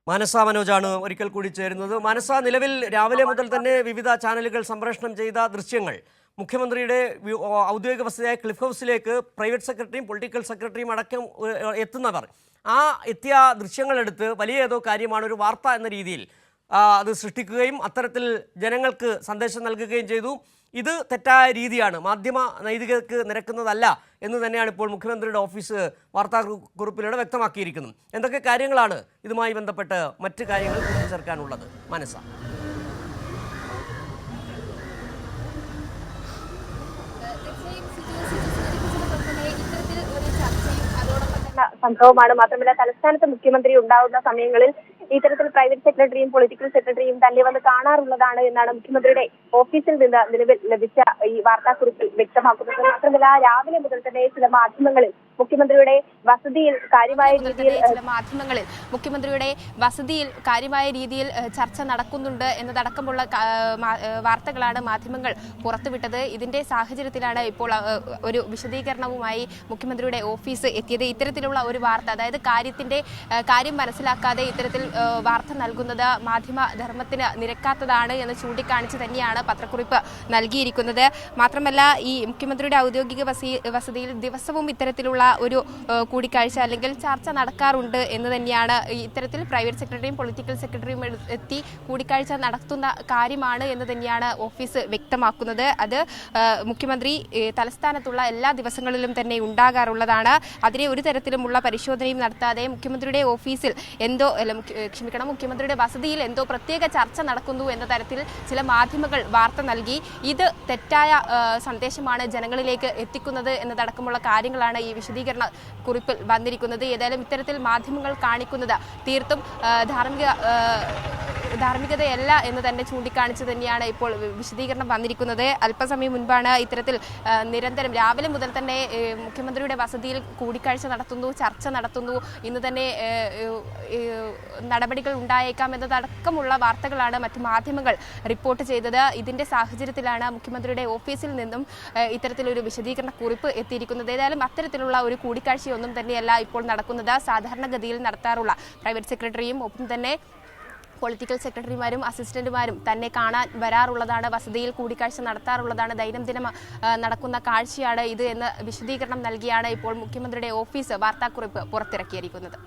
മാനസ മനോജാണ് ഒരിക്കൽ കൂടി ചേരുന്നത്. മാനസ, നിലവിൽ രാവിലെ മുതൽ തന്നെ വിവിധ ചാനലുകൾ സംപ്രേഷണം ചെയ്ത ദൃശ്യങ്ങൾ മുഖ്യമന്ത്രിയുടെ ഔദ്യോഗിക വസതിയായ ക്ലിഫ് ഹൗസിലേക്ക് പ്രൈവറ്റ് സെക്രട്ടറിയും പൊളിറ്റിക്കൽ സെക്രട്ടറിയും അടക്കം എത്തുന്നവർ എത്തിയ ദൃശ്യങ്ങളെടുത്ത് വലിയ ഏതോ കാര്യമാണ് ഒരു വാർത്ത എന്ന രീതിയിൽ അത് സൃഷ്ടിക്കുകയും അത്തരത്തിൽ ജനങ്ങൾക്ക് സന്ദേശം നൽകുകയും ചെയ്തു. ഇത് തെറ്റായ രീതിയാണ്, മാധ്യമ നൈതികതയ്ക്ക് നിരക്കുന്നതല്ല എന്ന് തന്നെയാണ് ഇപ്പോൾ മുഖ്യമന്ത്രിയുടെ ഓഫീസ് വാർത്താക്കുറിപ്പിലൂടെ വ്യക്തമാക്കിയിരിക്കുന്നത്. എന്തൊക്കെ കാര്യങ്ങളാണ് ഇതുമായി ബന്ധപ്പെട്ട് മറ്റ് കാര്യങ്ങൾ കൂട്ടിച്ചേർക്കാനുള്ളത് മനസ്സ? സംഭവമാണ്. മാത്രമല്ല, തലസ്ഥാനത്ത് മുഖ്യമന്ത്രി ഉണ്ടാവുന്ന സമയങ്ങളിൽ ഇത്തരത്തിൽ പ്രൈവറ്റ് സെക്രട്ടറിയും പൊളിറ്റിക്കൽ സെക്രട്ടറിയും തന്നെ വന്ന് കാണാറുള്ളതാണ് എന്നാണ് മുഖ്യമന്ത്രിയുടെ ഓഫീസിൽ നിന്ന് നിലവിൽ ലഭിച്ച ഈ വാർത്താക്കുറിപ്പിൽ വ്യക്തമാക്കുന്നത്. മാത്രമല്ല, രാവിലെ മുതൽ തന്നെ ചില മാധ്യമങ്ങളിൽ മുഖ്യമന്ത്രിയുടെ വസതിയിൽ കാര്യമായ രീതിയിൽ ചർച്ച നടക്കുന്നുണ്ട് എന്നതടക്കമുള്ള വാർത്തകളാണ് മാധ്യമങ്ങൾ പുറത്തുവിട്ടത്. ഇതിന്റെ സാഹചര്യത്തിലാണ് ഇപ്പോൾ ഒരു വിശദീകരണവുമായി മുഖ്യമന്ത്രിയുടെ ഓഫീസ് എത്തിയത്. ഇത്തരത്തിലുള്ള ഒരു വാർത്ത, അതായത് കാര്യം മനസ്സിലാക്കാതെ ഇത്തരത്തിൽ വാർത്ത നൽകുന്നത് മാധ്യമധർമ്മത്തിന് നിരക്കാത്തതാണ് എന്ന് ചൂണ്ടിക്കാണിച്ച് തന്നെയാണ് പത്രക്കുറിപ്പ് നൽകിയിരിക്കുന്നത്. മാത്രമല്ല, ഈ മുഖ്യമന്ത്രിയുടെ ഔദ്യോഗിക വസതിയിൽ ദിവസവും ഇത്തരത്തിലുള്ള ഒരു കൂടിക്കാഴ്ച അല്ലെങ്കിൽ ചർച്ച നടക്കാറുണ്ട് എന്ന് തന്നെയാണ്, ഇത്തരത്തിൽ പ്രൈവറ്റ് സെക്രട്ടറിയും പൊളിറ്റിക്കൽ സെക്രട്ടറിയും എത്തി കൂടിക്കാഴ്ച നടത്തുന്ന കാര്യമാണ് എന്ന് തന്നെയാണ് ഓഫീസ് വ്യക്തമാക്കുന്നത്. അത് മുഖ്യമന്ത്രി തലസ്ഥാനത്തുള്ള എല്ലാ ദിവസങ്ങളിലും തന്നെ ഉണ്ടാകാറുള്ളതാണ്. അതിനെ ഒരു തരത്തിലുമുള്ള പരിശോധനയും നടത്താതെ മുഖ്യമന്ത്രിയുടെ ഓഫീസിൽ മുഖ്യമന്ത്രിയുടെ വസതിയിൽ എന്തോ പ്രത്യേക ചർച്ച നടക്കുന്നു എന്ന തരത്തിൽ ചില മാധ്യമങ്ങൾ വാർത്ത നൽകി. ഇത് തെറ്റായ സന്ദേശമാണ് ജനങ്ങളിലേക്ക് എത്തിക്കുന്നത് എന്നതടക്കമുള്ള കാര്യങ്ങളാണ് ഈ വിശദീകരണ കുറിപ്പിൽ വന്നിരിക്കുന്നത്. ഏതായാലും ഇത്തരത്തിൽ മാധ്യമങ്ങൾ കാണിക്കുന്നത് തീർത്തും ധാർമ്മികതയല്ല എന്ന് തന്നെ ചൂണ്ടിക്കാണിച്ച് തന്നെയാണ് ഇപ്പോൾ വിശദീകരണം വന്നിരിക്കുന്നത്. അല്പസമയം മുൻപാണ് ഇത്തരത്തിൽ നിരന്തരം രാവിലെ മുതൽ തന്നെ മുഖ്യമന്ത്രിയുടെ വസതിയിൽ കൂടിക്കാഴ്ച നടത്തുന്നു, ചർച്ച നടത്തുന്നു, ഇന്ന് തന്നെ നടപടികൾ ഉണ്ടായേക്കാം എന്നതടക്കമുള്ള വാർത്തകളാണ് മറ്റ് മാധ്യമങ്ങൾ റിപ്പോർട്ട് ചെയ്തത്. ഇതിന്റെ സാഹചര്യത്തിലാണ് മുഖ്യമന്ത്രിയുടെ ഓഫീസിൽ നിന്നും ഇത്തരത്തിലൊരു വിശദീകരണ കുറിപ്പ് എത്തിയിരിക്കുന്നത്. ഏതായാലും അത്തരത്തിലുള്ള ഒരു കൂടിക്കാഴ്ചയൊന്നും തന്നെയല്ല ഇപ്പോൾ നടക്കുന്നത്. സാധാരണഗതിയിൽ നടത്താറുള്ള പ്രൈവറ്റ് സെക്രട്ടറിയും ഒപ്പം തന്നെ പൊളിറ്റിക്കൽ സെക്രട്ടറിമാരും അസിസ്റ്റന്റുമാരും തന്നെ കാണാൻ വരാറുള്ളതാണ്, വസതിയിൽ കൂടിക്കാഴ്ച നടത്താറുള്ളതാണ്, ദൈനംദിനം നടക്കുന്ന കാഴ്ചയാണ് ഇത് എന്ന് വിശദീകരണം നൽകിയാണ് ഇപ്പോൾ മുഖ്യമന്ത്രിയുടെ ഓഫീസ് വാർത്താക്കുറിപ്പ് പുറത്തിറക്കിയിരിക്കുന്നത്.